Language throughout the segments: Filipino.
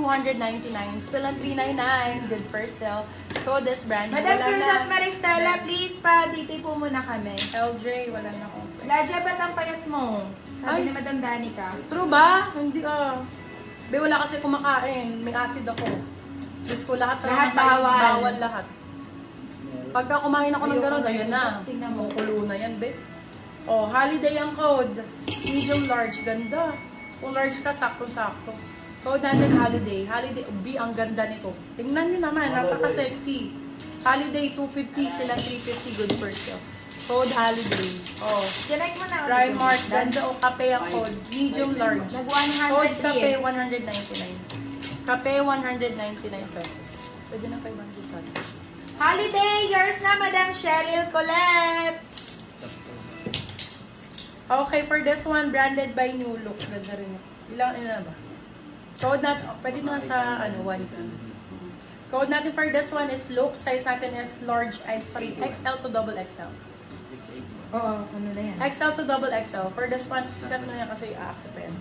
299, still at 399. Good first sale. Code is brand. Madam Wala Cruz na. at Maristela, please pa, dito po muna kami. LJ, wala na akong price. Ladya, ba't ang payat mo? Sabi Ay. ni Madam Danica. True ba? Hindi Be, wala kasi kumakain. May acid ako. Diyos ko, lahat ng Lahat nasa- bawal. Bawal lahat. Pagka kumain ako ng gano'n, ayun na. Tingnan mo. Mukulo na yan, be. Oh, holiday ang code. Medium large, ganda. Kung large ka, saktong-sakto. Code natin holiday. Holiday, B, ang ganda nito. Tingnan nyo naman, napaka-sexy. Holiday, 250 sila, 350, good for sale. Code holiday. Oh, Select mo na. Primark, ganda o kape ang code. Medium large. Nag Code 100 kape, 199. Kape, 199 pesos. Pwede na 500 sa atin. Holiday, yours na, Madam Cheryl Colette. Okay, for this one, branded by New Look. Ganda rin ito. Ilan na ba? Code natin, pwede na sa 1. Code natin for this one is Look. Size natin is large, XL to double XL. Oo, ano na yan? XL to double XL. For this one, cut mo yan kasi aakit pa yan.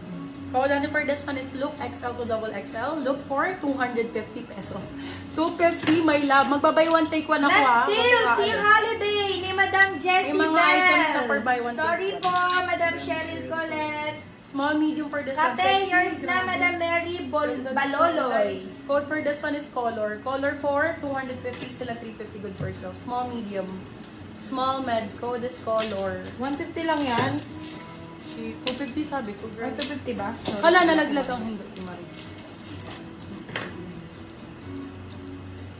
Code natin for this one is Look XL to double XL. Look for 250 pesos. 250, my love. Magbabay one take one ako Na still, si Magkakaalis. Holiday ni Madam Jessie May mga Bell. items na for buy one, take Sorry one. po, Madam Cheryl Colette. Small, medium for this one. Kape, Sexy, yours na, grabe. Madam Mary Ganda dito. Baloloy. Code for this one is color. Color for 250 sila 350 good for sale. Small, medium. Small, med. Code is color. 150 lang yan. Si 250 sabi ko, girl. 150 ba? Kala nalaglag ang hindi ni Marie.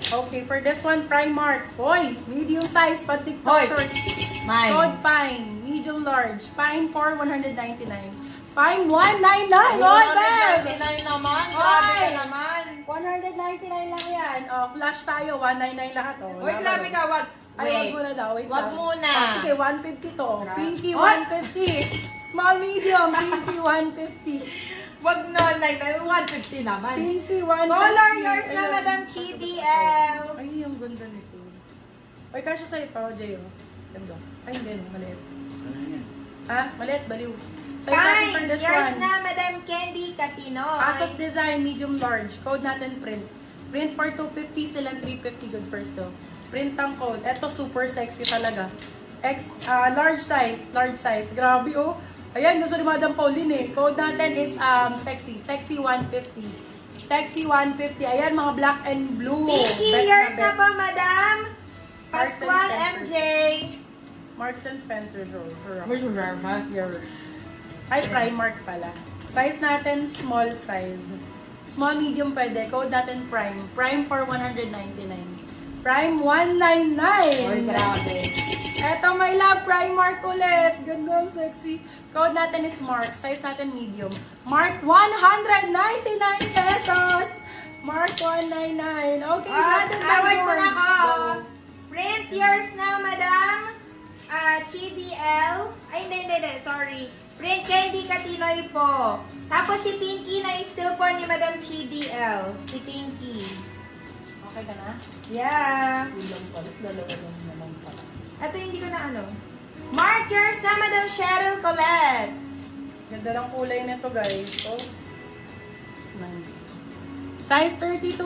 Okay, for this one, Primark. Hoy, medium size, pang TikTok Hoy, shorts. mine. Code Pine, medium large. Pine for 199. Pine 199. Hoy, babe! 199 naman. Hoy! Grabe ka naman. 199 lang yan. Oh, flash tayo, 199 lahat. Oh, Uy, grabe ka. Wag. Ay, wag muna daw. Wait Wag lang. muna. Ah, sige, 150 to. Grabe. Pinky, Hoy! 150. Small, medium. Pinky, 150. Wag na, 150 naman. Pinky, 150. Color yours na, Ayan. Madam CDL. Ay, ang ganda nito. Ay, kasya sa ito, Jay, oh. Ganda. Ay, hindi, no, maliit. Ah, maliit, baliw. Size natin for Fine. this Yours one. na, Madam Candy Catinoy. Asos design, medium large. Code natin print. Print for 250, silang 350 good for sale. Print ang code. Ito super sexy talaga. Large size, large size. Grabe oh. Ayan, gusto ni Madam Pauline eh. Code natin is sexy. Sexy 150. Sexy 150. Ayan, mga black and blue. Pinky, Bet yours na bet. po, Madam. Marks and Pascual Spencer. MJ. Marks and Spencer. Sure. Sure, ha? Yours. Ay, Primark pala. Size natin, small size. Small, medium pwede. Code natin Prime. Prime for 199. Prime 199. Oy, grabe. Eto, my love, Primark ulit. Ganda, sexy. Code natin is Mark. Size natin medium. Mark 199 pesos. Mark 199. Okay, natin away mo na ako. Print yours na, Madam. CDL. Ay, hindi. Sorry. Print Candy Catinoy po. Tapos si Pinky na still po ni Madam CDL. Si Pinky. Okay ka na? Yeah. Ulang pala. Dalawa lang naman pala. Ito hindi ko na ano. Mark yours na, Madam Cheryl Colette. Ganda ng kulay nito, guys. So, nice. Size 32.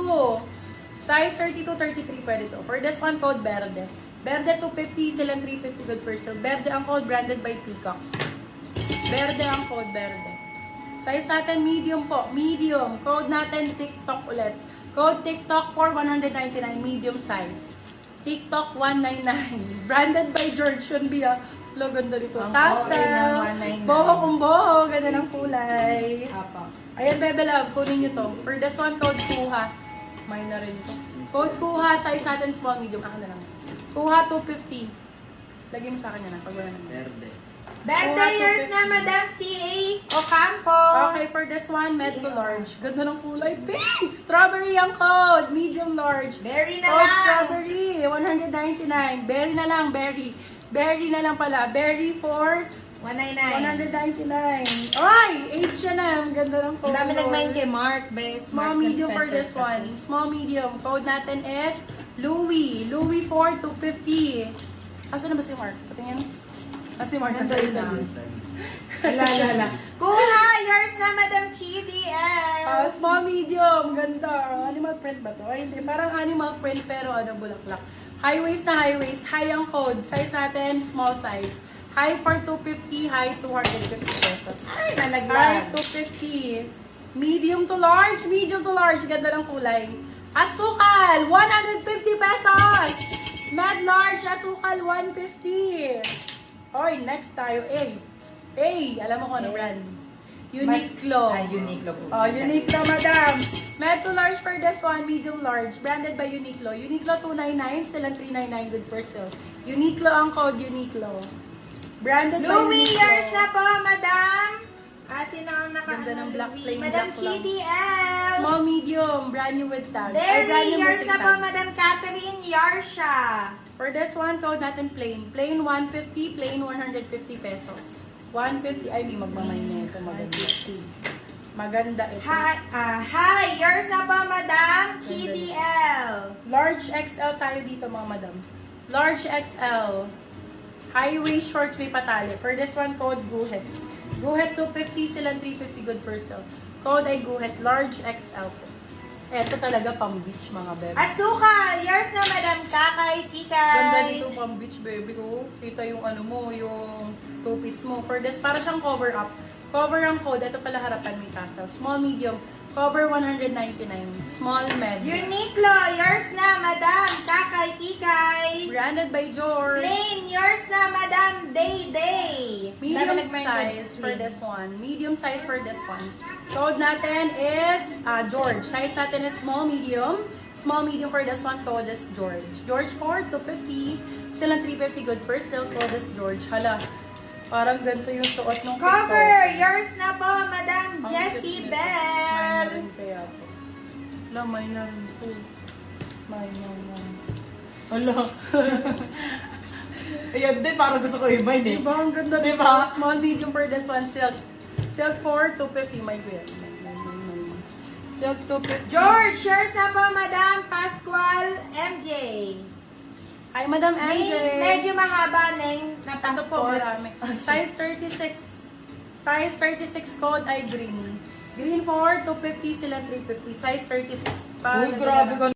Size 32, 33 pwede to. For this one, code Verde. Verde 250, silang 350 good for sale. Verde ang code, branded by Peacocks. Verde ang code, Verde. Size natin, medium po. Medium. Code natin, TikTok ulit. Code TikTok for 199, medium size. TikTok 199. Branded by George Yunbi, ah. Lo, ganda dito. Ang Tassel. okay ng 199. Boho kung boho. Ganda ng kulay. Apa. Ayan, Bebe Love. Kunin nyo to. For this one, code Kuha. May na rin to. Code Kuha. Size natin, small, medium. Ako na lang. Kuha 250. Lagyan mo sa akin yan, pag wala naman. Verde. Birthday yours na, Madam CA Ocampo. Okay, for this one, med to large. Ganda ng kulay. Pink! Strawberry ang code. Medium large. Berry na Code lang. strawberry. 199. Berry na lang, berry. Berry na lang pala. Berry for 199. 199. Ay! H yan na. Ang ganda ng code. Ang dami nag-9 kay Mark. Best Small, Marks and medium for Spencer this kasi. one. Small, medium. Code natin is Louis. Louis for 250. Asa na ba si Mark? Patingin. Si Mark nasa Nandun ina. na. Ala. Kuha yours na, Madam CDL. Small, medium. Ganda. Animal print ba to? Ay, hindi. Parang animal print pero bulaklak. High waist na high waist. High ang code. Size natin, small size. High for 250, high 250 pesos. Ay, High nalaglag. 250. Medium to large. Medium to large. Ganda ng kulay. Asukal, 150 pesos. Med large, asukal, 150. Oy, next tayo. Alam mo kung ano brand? Uniqlo. Uniqlo po. Oh, Uniqlo, madam. Med to large for this one, medium large. Branded by Uniqlo. Uniqlo 299, still 399 good for sale. Uniqlo ang code, Uniqlo. Branded by Louis, Uniqlo. yours na po, Madam. Sino ang Ganda ng black, Louis? plain Madam black lang. CDL. Small, medium, brand new with tag. Ay, brand Derry, new yours music na po, tag. Madam Catherine Yarsha. For this one, code natin plain. Plain 150, plain 150 pesos. 150, ay, may magmamay na ito. Maganda. Maganda ito. Hi, yours na po, Madam CDL. Large XL tayo dito, mga madam. Large XL. High waist shorts may patali. For this one, code Guhet. Guhet 250, silang 350 good per sale. Code ay Guhet. Large XL po. Eto talaga pang beach, mga bebe. Asukal, yours na, Madam Kakay Kikay. Ganda dito pang beach, baby. Oh, kita yung ano mo, yung two-piece mo. For this, para siyang cover up. Cover ang code. Ito pala harapan may tassel. Small, medium. Cover 199. Small, med. Uniqlo, yours na, Madam Kakay Kikay. Branded by George. Plain, yours na, Madam Day Day. Medium size for this one. Medium size for this one. Code natin is George. Size natin is small, medium. Small, medium for this one. Code is George. George for 250. Silang 350 good for sale. Code is George. Hala, parang ganito yung suot nung Cover, yours na po, Madam Ang Jessie cute nito. Bell. May na rin kaya to. Wala, may na rin to. May na rin. Wala. Ayan din, parang gusto ko i-buy eh. Diba? Ang ganda, Diba? Small, medium for this one. Silk. Silk for 250. My kuya. Silk 250. George, yours na po, Madam Pascual MJ. Ay, Madam MJ. Medyo mahaba ng na Ito po, passport. marami. Size 36. Size 36 code ay green. Green for 250 sila 350. Size 36. Uy, grabe ka